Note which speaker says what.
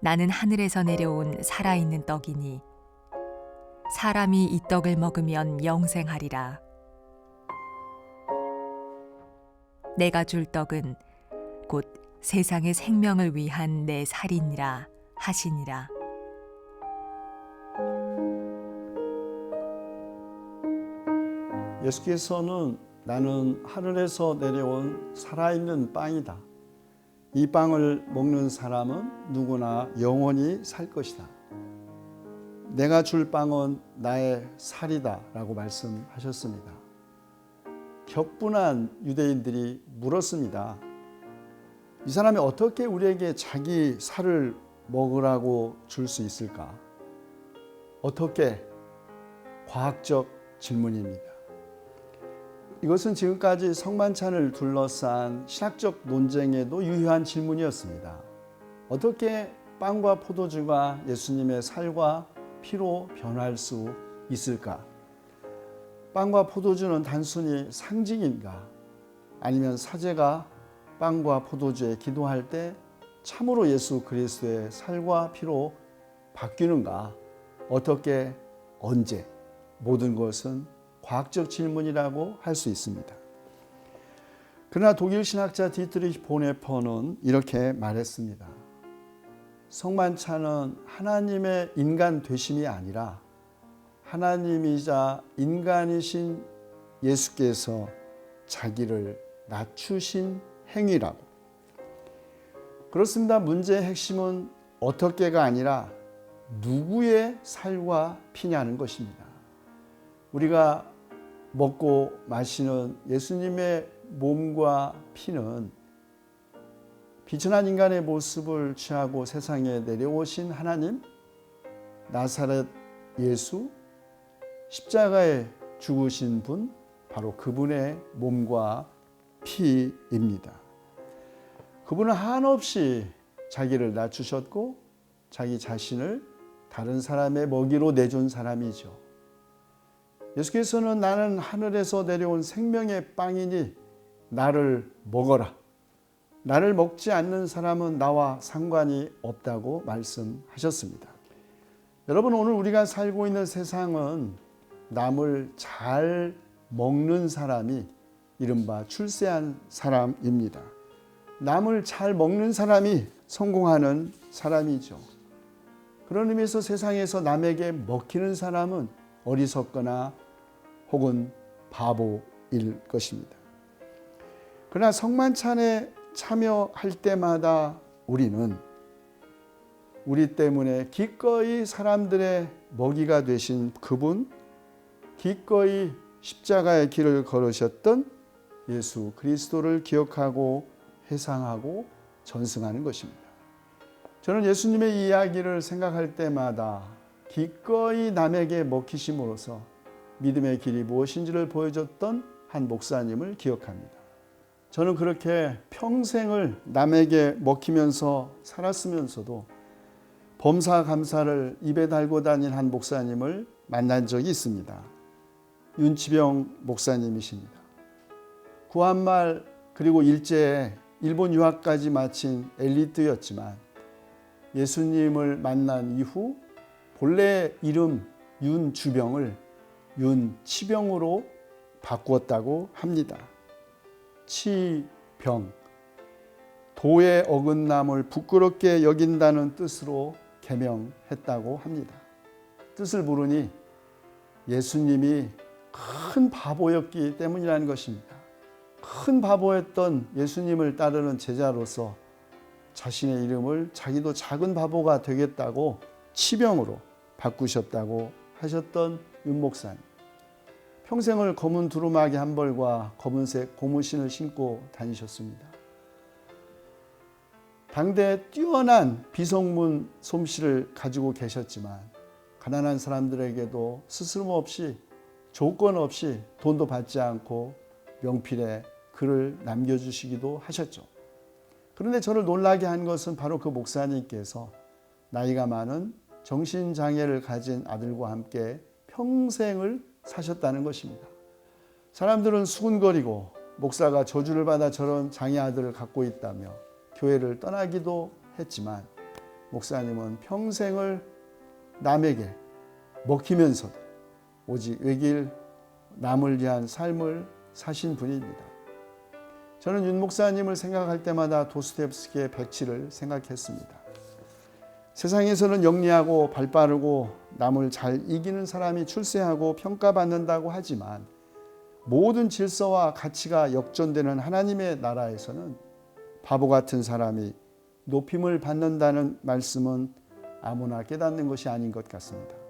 Speaker 1: 나는 하늘에서 내려온 살아있는 떡이니 사람이 이 떡을 먹으면 영생하리라. 내가 줄 떡은 곧 세상의 생명을 위한 내 살이니라 하시니라.
Speaker 2: 예수께서는 나는 하늘에서 내려온 살아있는 빵이다. 이 빵을 먹는 사람은 누구나 영원히 살 것이다. 내가 줄 빵은 나의 살이다 라고 말씀하셨습니다. 격분한 유대인들이 물었습니다. 이 사람이 어떻게 우리에게 자기 살을 먹으라고 줄 수 있을까? 어떻게? 과학적 질문입니다. 이것은 지금까지 성만찬을 둘러싼 신학적 논쟁에도 유효한 질문이었습니다. 어떻게 빵과 포도주가 예수님의 살과 피로 변할 수 있을까? 빵과 포도주는 단순히 상징인가? 아니면 사제가 빵과 포도주에 기도할 때 참으로 예수 그리스도의 살과 피로 바뀌는가? 어떻게, 언제? 모든 것은 과학적 질문이라고 할 수 있습니다. 그러나 독일 신학자 디트리히 보네퍼는 이렇게 말했습니다. 성만찬은 하나님의 인간 되심이 아니라 하나님이자 인간이신 예수께서 자기를 낮추신 행위라고. 그렇습니다. 문제의 핵심은 어떻게가 아니라 누구의 살과 피냐는 것입니다. 우리가 먹고 마시는 예수님의 몸과 피는 비천한 인간의 모습을 취하고 세상에 내려오신 하나님, 나사렛 예수, 십자가에 죽으신 분, 바로 그분의 몸과 피입니다. 그분은 한없이 자기를 낮추셨고 자기 자신을 다른 사람의 먹이로 내준 사람이죠. 예수께서는 나는 하늘에서 내려온 생명의 빵이니 나를 먹어라. 나를 먹지 않는 사람은 나와 상관이 없다고 말씀하셨습니다. 여러분, 오늘 우리가 살고 있는 세상은 남을 잘 먹는 사람이 이른바 출세한 사람입니다. 남을 잘 먹는 사람이 성공하는 사람이죠. 그런 의미에서 세상에서 남에게 먹히는 사람은 어리석거나 혹은 바보일 것입니다. 그러나 성만찬에 참여할 때마다 우리는 우리 때문에 기꺼이 사람들의 먹이가 되신 그분, 기꺼이 십자가의 길을 걸으셨던 예수 그리스도를 기억하고 회상하고 전승하는 것입니다. 저는 예수님의 이야기를 생각할 때마다 기꺼이 남에게 먹히심으로써 믿음의 길이 무엇인지를 보여줬던 한 목사님을 기억합니다. 저는 그렇게 평생을 남에게 먹히면서 살았으면서도 범사감사를 입에 달고 다닌 한 목사님을 만난 적이 있습니다. 윤치병 목사님이십니다. 구한말 그리고 일제에 일본 유학까지 마친 엘리트였지만 예수님을 만난 이후 본래 이름 윤주병을 윤치병으로 바꾸었다고 합니다. 치병, 도의 어긋남을 부끄럽게 여긴다는 뜻으로 개명했다고 합니다. 뜻을 모르니 예수님이 큰 바보였기 때문이라는 것입니다. 큰 바보였던 예수님을 따르는 제자로서 자신의 이름을 자기도 작은 바보가 되겠다고 치병으로 바꾸셨다고 하셨던 윤 목사님. 평생을 검은 두루마기 한 벌과 검은색 고무신을 신고 다니셨습니다. 당대에 뛰어난 비속문 솜씨를 가지고 계셨지만 가난한 사람들에게도 스스럼없이 조건 없이 돈도 받지 않고 명필에 글을 남겨주시기도 하셨죠. 그런데 저를 놀라게 한 것은 바로 그 목사님께서 나이가 많은 정신장애를 가진 아들과 함께 평생을 사셨다는 것입니다. 사람들은 수군거리고 목사가 저주를 받아 저런 장애 아들을 갖고 있다며 교회를 떠나기도 했지만 목사님은 평생을 남에게 먹히면서도 오직 외길 남을 위한 삶을 사신 분입니다. 저는 윤 목사님을 생각할 때마다 도스토옙스키의 백치를 생각했습니다. 세상에서는 영리하고 발빠르고 남을 잘 이기는 사람이 출세하고 평가받는다고 하지만 모든 질서와 가치가 역전되는 하나님의 나라에서는 바보 같은 사람이 높임을 받는다는 말씀은 아무나 깨닫는 것이 아닌 것 같습니다.